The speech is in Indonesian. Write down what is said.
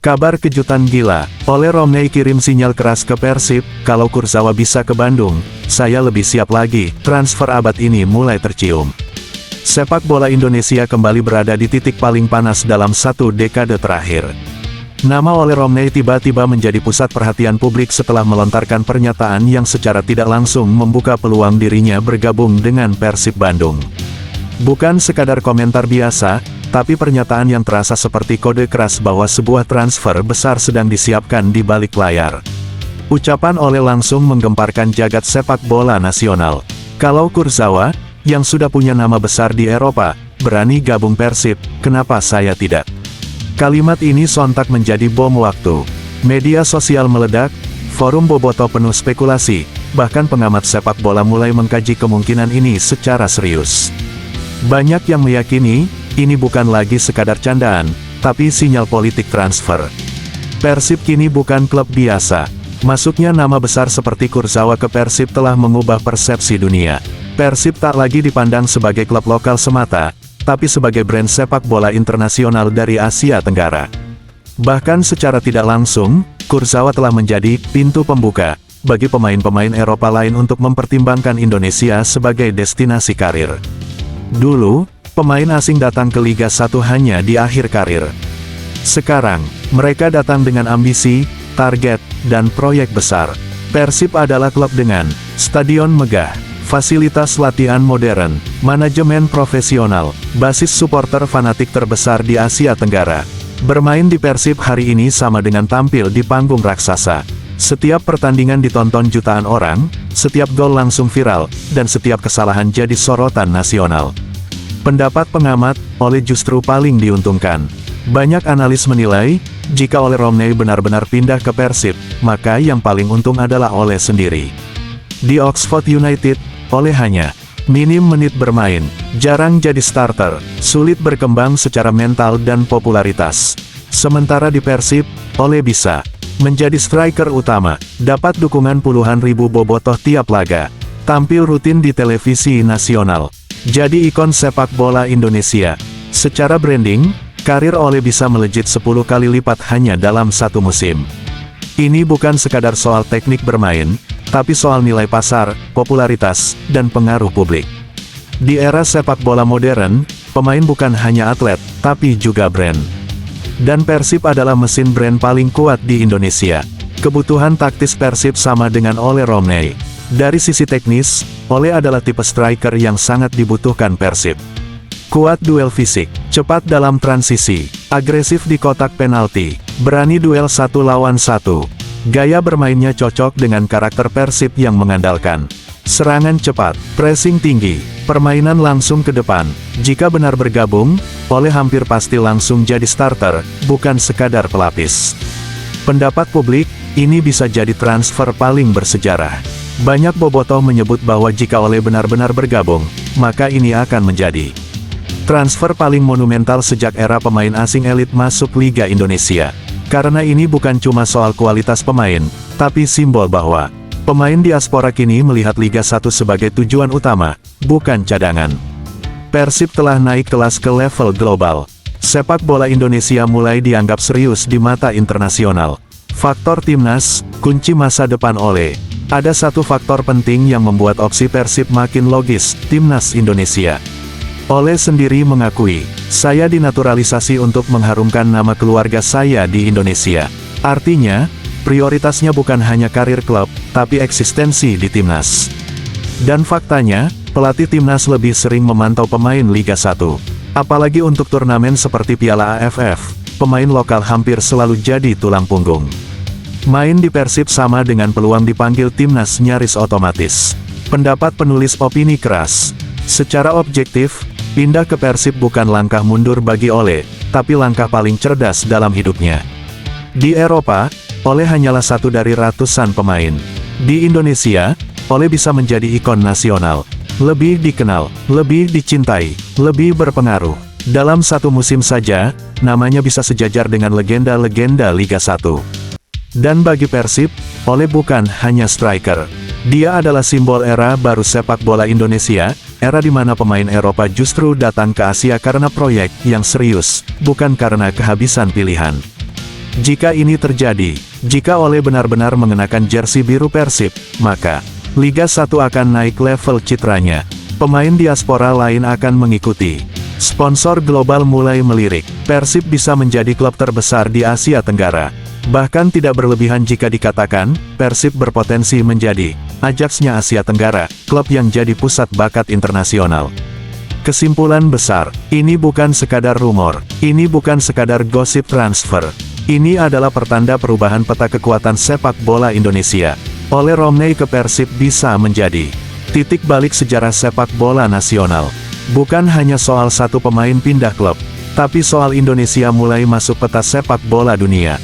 Kabar kejutan gila, Ole Romney kirim sinyal keras ke Persib, kalau Kurzawa bisa ke Bandung, saya lebih siap lagi, transfer abad ini mulai tercium. Sepak bola Indonesia kembali berada di titik paling panas dalam satu dekade terakhir. Nama Ole Romney tiba-tiba menjadi pusat perhatian publik setelah melontarkan pernyataan yang secara tidak langsung membuka peluang dirinya bergabung dengan Persib Bandung. Bukan sekadar komentar biasa, tapi pernyataan yang terasa seperti kode keras bahwa sebuah transfer besar sedang disiapkan di balik layar. Ucapan Ole langsung menggemparkan jagat sepak bola nasional. Kalau Kurzawa, yang sudah punya nama besar di Eropa, berani gabung Persib, kenapa saya tidak? Kalimat ini sontak menjadi bom waktu. Media sosial meledak, forum bobotoh penuh spekulasi, bahkan pengamat sepak bola mulai mengkaji kemungkinan ini secara serius. Banyak yang meyakini, ini bukan lagi sekadar candaan, tapi sinyal politik transfer. Persib kini bukan klub biasa. Masuknya nama besar seperti Kurzawa ke Persib telah mengubah persepsi dunia. Persib tak lagi dipandang sebagai klub lokal semata, tapi sebagai brand sepak bola internasional dari Asia Tenggara. Bahkan secara tidak langsung, Kurzawa telah menjadi pintu pembuka bagi pemain-pemain Eropa lain untuk mempertimbangkan Indonesia sebagai destinasi karir. Dulu, pemain asing datang ke Liga 1 hanya di akhir karir. Sekarang, mereka datang dengan ambisi, target, dan proyek besar. Persib adalah klub dengan stadion megah, fasilitas latihan modern, manajemen profesional, basis supporter fanatik terbesar di Asia Tenggara. Bermain di Persib hari ini sama dengan tampil di panggung raksasa. Setiap pertandingan ditonton jutaan orang, setiap gol langsung viral, dan setiap kesalahan jadi sorotan nasional. Pendapat pengamat, Ole justru paling diuntungkan. Banyak analis menilai, jika Ole Romney benar-benar pindah ke Persib, maka yang paling untung adalah Ole sendiri. Di Oxford United, Ole hanya minim menit bermain, jarang jadi starter, sulit berkembang secara mental dan popularitas. Sementara di Persib, Ole bisa menjadi striker utama, dapat dukungan puluhan ribu bobotoh tiap laga, tampil rutin di televisi nasional, jadi ikon sepak bola Indonesia. Secara branding, karir Ole bisa melejit 10 kali lipat hanya dalam satu musim. Ini bukan sekadar soal teknik bermain, tapi soal nilai pasar, popularitas, dan pengaruh publik. Di era sepak bola modern, pemain bukan hanya atlet, tapi juga brand. Dan Persib adalah mesin brand paling kuat di Indonesia. Kebutuhan taktis Persib sama dengan Ole Romney. Dari sisi teknis, Ole adalah tipe striker yang sangat dibutuhkan Persib. Kuat duel fisik, cepat dalam transisi, agresif di kotak penalti, berani duel 1 lawan 1. Gaya bermainnya cocok dengan karakter Persib yang mengandalkan serangan cepat, pressing tinggi, permainan langsung ke depan. Jika benar bergabung, Ole hampir pasti langsung jadi starter, bukan sekadar pelapis. Pendapat publik, ini bisa jadi transfer paling bersejarah. Banyak bobotoh menyebut bahwa jika Ole benar-benar bergabung, maka ini akan menjadi transfer paling monumental sejak era pemain asing elit masuk Liga Indonesia. Karena ini bukan cuma soal kualitas pemain, tapi simbol bahwa pemain diaspora kini melihat Liga 1 sebagai tujuan utama, bukan cadangan. Persib telah naik kelas ke level global. Sepak bola Indonesia mulai dianggap serius di mata internasional. Faktor timnas, kunci masa depan Ole. Ada satu faktor penting yang membuat opsi Persib makin logis, timnas Indonesia. Ole sendiri mengakui, saya dinaturalisasi untuk mengharumkan nama keluarga saya di Indonesia. Artinya, prioritasnya bukan hanya karir klub, tapi eksistensi di timnas. Dan faktanya, pelatih timnas lebih sering memantau pemain Liga 1. Apalagi untuk turnamen seperti Piala AFF, pemain lokal hampir selalu jadi tulang punggung. Main di Persib sama dengan peluang dipanggil timnas nyaris otomatis. Pendapat penulis opini keras. Secara objektif, pindah ke Persib bukan langkah mundur bagi Ole, tapi langkah paling cerdas dalam hidupnya. Di Eropa, Ole hanyalah satu dari ratusan pemain. Di Indonesia, Ole bisa menjadi ikon nasional. Lebih dikenal, lebih dicintai, lebih berpengaruh. Dalam satu musim saja, namanya bisa sejajar dengan legenda-legenda Liga 1. Dan bagi Persib, Ole bukan hanya striker. Dia adalah simbol era baru sepak bola Indonesia, era di mana pemain Eropa justru datang ke Asia karena proyek yang serius, bukan karena kehabisan pilihan. Jika ini terjadi, jika Ole benar-benar mengenakan jersey biru Persib, maka Liga 1 akan naik level citranya. Pemain diaspora lain akan mengikuti. Sponsor global mulai melirik. Persib bisa menjadi klub terbesar di Asia Tenggara. Bahkan tidak berlebihan jika dikatakan, Persib berpotensi menjadi Ajax-nya Asia Tenggara, klub yang jadi pusat bakat internasional. Kesimpulan besar, ini bukan sekadar rumor, ini bukan sekadar gosip transfer. Ini adalah pertanda perubahan peta kekuatan sepak bola Indonesia. Ole Romney ke Persib bisa menjadi titik balik sejarah sepak bola nasional. Bukan hanya soal satu pemain pindah klub, tapi soal Indonesia mulai masuk peta sepak bola dunia.